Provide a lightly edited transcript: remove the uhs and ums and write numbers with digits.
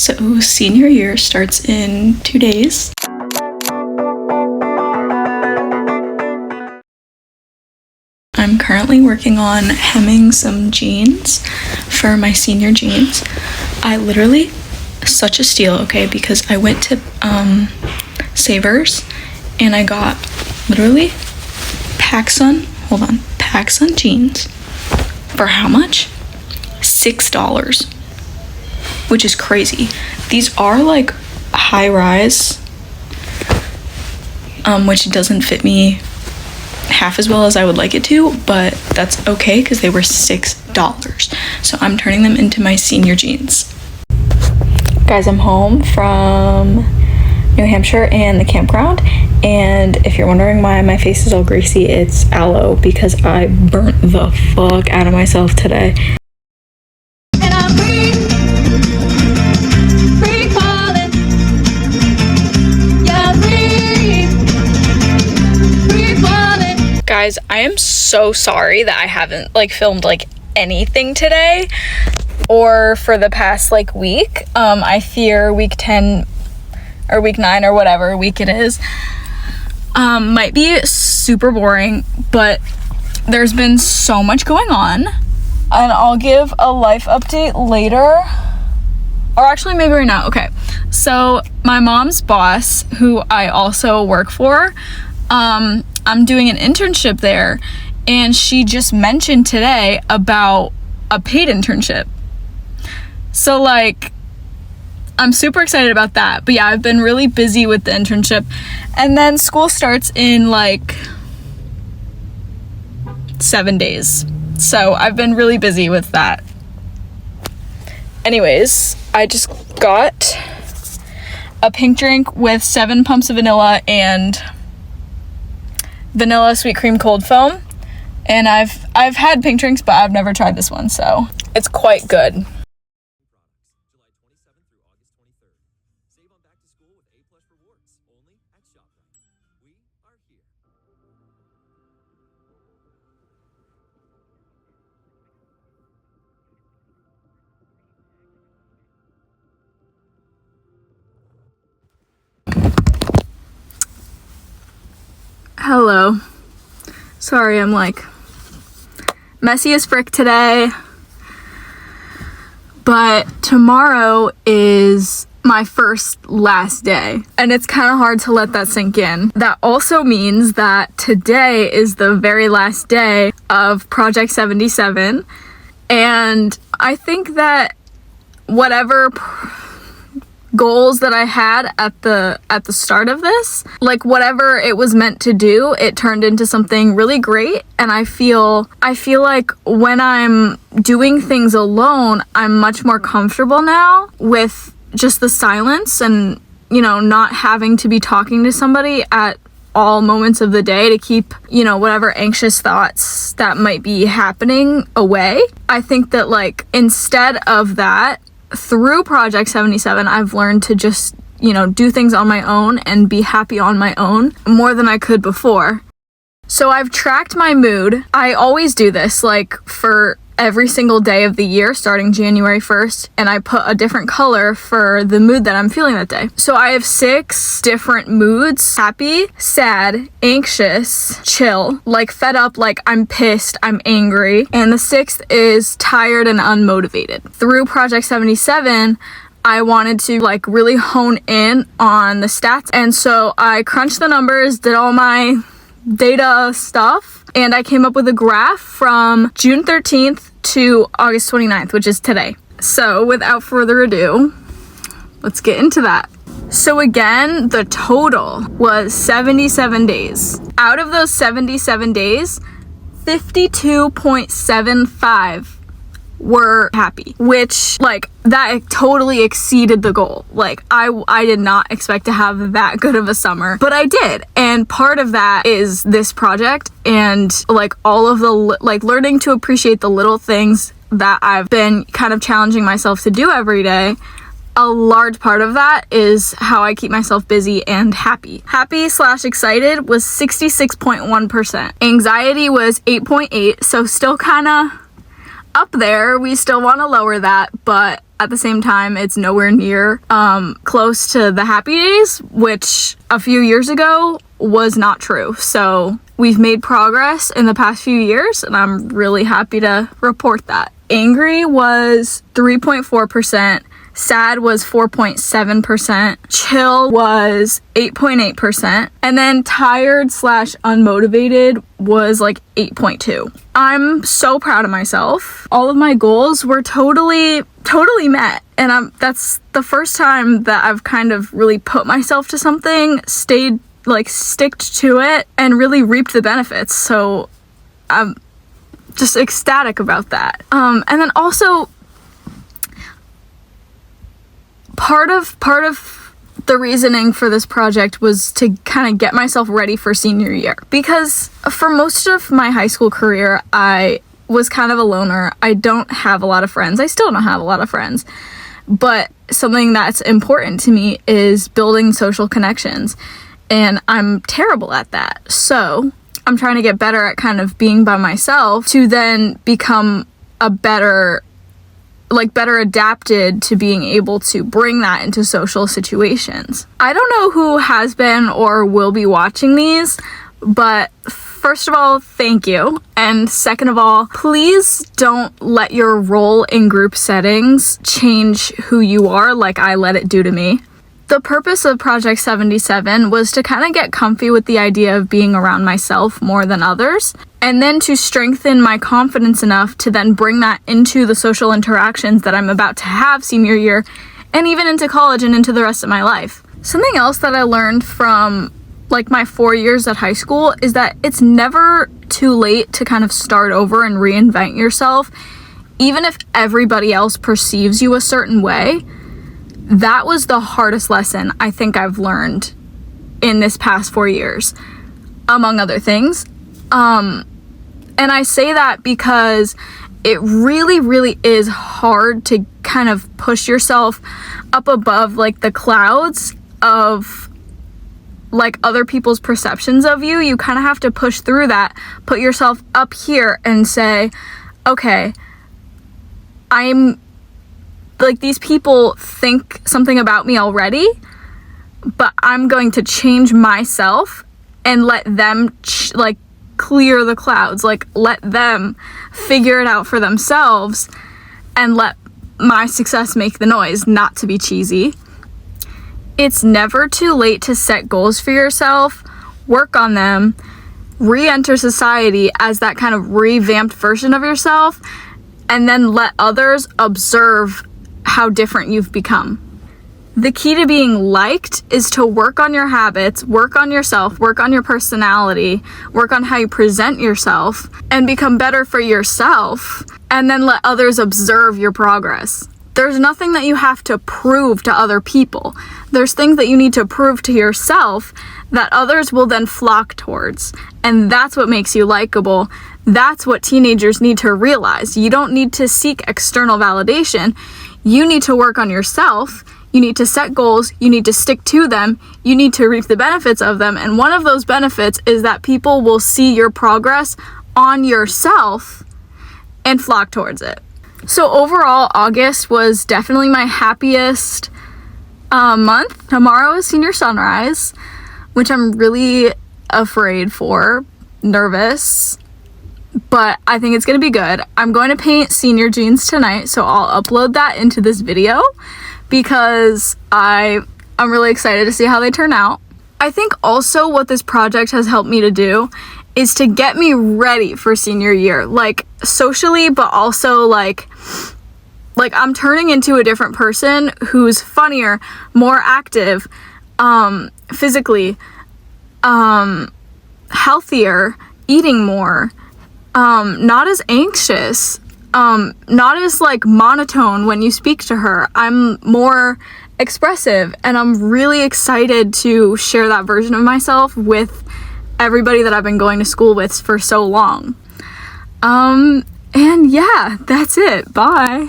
So senior year starts in 2 days. I'm currently working on hemming some jeans for my senior jeans. I literally, such a steal, okay, because I went to Savers and I got literally PacSun jeans for how much? $6, which is crazy. These are like high rise, which doesn't fit me half as well as I would like it to, but that's okay because they were $6. So I'm turning them into my senior jeans. Guys, I'm home from New Hampshire and the campground, and if you're wondering why my face is all greasy, it's aloe because I burnt the fuck out of myself today. Guys, I am so sorry that I haven't filmed anything today or for the past week. I fear week 10 or week 9 or whatever week it is might be super boring, but there's been so much going on, and I'll give a life update later, or actually maybe right now. Okay, so my mom's boss, who I also work for, I'm doing an internship there, and she just mentioned today about a paid internship. So I'm super excited about that. But yeah, I've been really busy with the internship, and then school starts in 7 days. So I've been really busy with that. Anyways, I just got a pink drink with 7 pumps of vanilla and vanilla sweet cream cold foam, and I've had pink drinks, but I've never tried this one, so it's quite good. Hello. Sorry, I'm messy as frick today, but tomorrow is my last day, and it's kind of hard to let that sink in. That also means that today is the very last day of Project 77, and I think that whatever goals that I had at the start of this, whatever it was meant to do, it turned into something really great. And I feel like when I'm doing things alone, I'm much more comfortable now with just the silence and, not having to be talking to somebody at all moments of the day to keep, whatever anxious thoughts that might be happening away. I think that instead of that, through Project 77, I've learned to just, do things on my own and be happy on my own more than I could before. So I've tracked my mood. I always do this, for every single day of the year, starting January 1st, and I put a different color for the mood that I'm feeling that day. So I have 6 different moods: happy, sad, anxious, chill, fed up, I'm pissed, I'm angry, and the 6th is tired and unmotivated. Through Project 77, I wanted to really hone in on the stats, and so I crunched the numbers, did all my data stuff, and I came up with a graph from June 13th to August 29th, which is today. So without further ado, let's get into that. So again, the total was 77 days. Out of those 77 days, 52.75 were happy, which that totally exceeded the goal. I did not expect to have that good of a summer, but I did. And part of that is this project and all of the learning to appreciate the little things that I've been kind of challenging myself to do every day. A large part of that is how I keep myself busy and happy. Happy/excited was 66.1%. Anxiety was 8.8, so still kind of up there. We still want to lower that, but at the same time, it's nowhere near close to the happy days, which a few years ago was not true. So we've made progress in the past few years, and I'm really happy to report that. Angry was 3.4%. Sad was 4.7%. Chill was 8.8%. And then tired / unmotivated was like 8.2. I'm so proud of myself. All of my goals were totally met. And that's the first time that I've kind of really put myself to something, sticked to it, and really reaped the benefits. So I'm just ecstatic about that. And then also, part of the reasoning for this project was to kind of get myself ready for senior year, because for most of my high school career, I was kind of a loner. I don't have a lot of friends. I still don't have a lot of friends, but something that's important to me is building social connections, and I'm terrible at that. So I'm trying to get better at kind of being by myself to then become a better adapted to being able to bring that into social situations. I don't know who has been or will be watching these, but first of all, thank you. And second of all, please don't let your role in group settings change who you are like I let it do to me. The purpose of Project 77 was to kind of get comfy with the idea of being around myself more than others, and then to strengthen my confidence enough to then bring that into the social interactions that I'm about to have senior year, and even into college and into the rest of my life. Something else that I learned from my 4 years at high school is that it's never too late to kind of start over and reinvent yourself, even if everybody else perceives you a certain way. That was the hardest lesson I think I've learned in this past 4 years, among other things. And I say that because it really, really is hard to kind of push yourself up above the clouds of other people's perceptions of you. You kind of have to push through that, put yourself up here and say, okay, these people think something about me already, but I'm going to change myself and let them clear the clouds, let them figure it out for themselves and let my success make the noise, not to be cheesy. It's never too late to set goals for yourself, work on them, re-enter society as that kind of revamped version of yourself, and then let others observe how different you've become. The key to being liked is to work on your habits, work on yourself, work on your personality, work on how you present yourself, and become better for yourself, and then let others observe your progress. There's nothing that you have to prove to other people. There's things that you need to prove to yourself that others will then flock towards, and that's what makes you likable. That's what teenagers need to realize. You don't need to seek external validation. You need to work on yourself. You need to set goals. You need to stick to them. You need to reap the benefits of them. And one of those benefits is that people will see your progress on yourself and flock towards it. So overall, August was definitely my happiest month. Tomorrow is senior sunrise, which I'm really afraid for, nervous, but I think it's gonna be good. I'm going to paint senior jeans tonight, so I'll upload that into this video because I'm really excited to see how they turn out. I think also what this project has helped me to do is to get me ready for senior year, socially, but also I'm turning into a different person who's funnier, more active, physically, healthier, eating more, not as anxious, not as monotone when you speak to her. I'm more expressive, and I'm really excited to share that version of myself with everybody that I've been going to school with for so long. And yeah, that's it. Bye.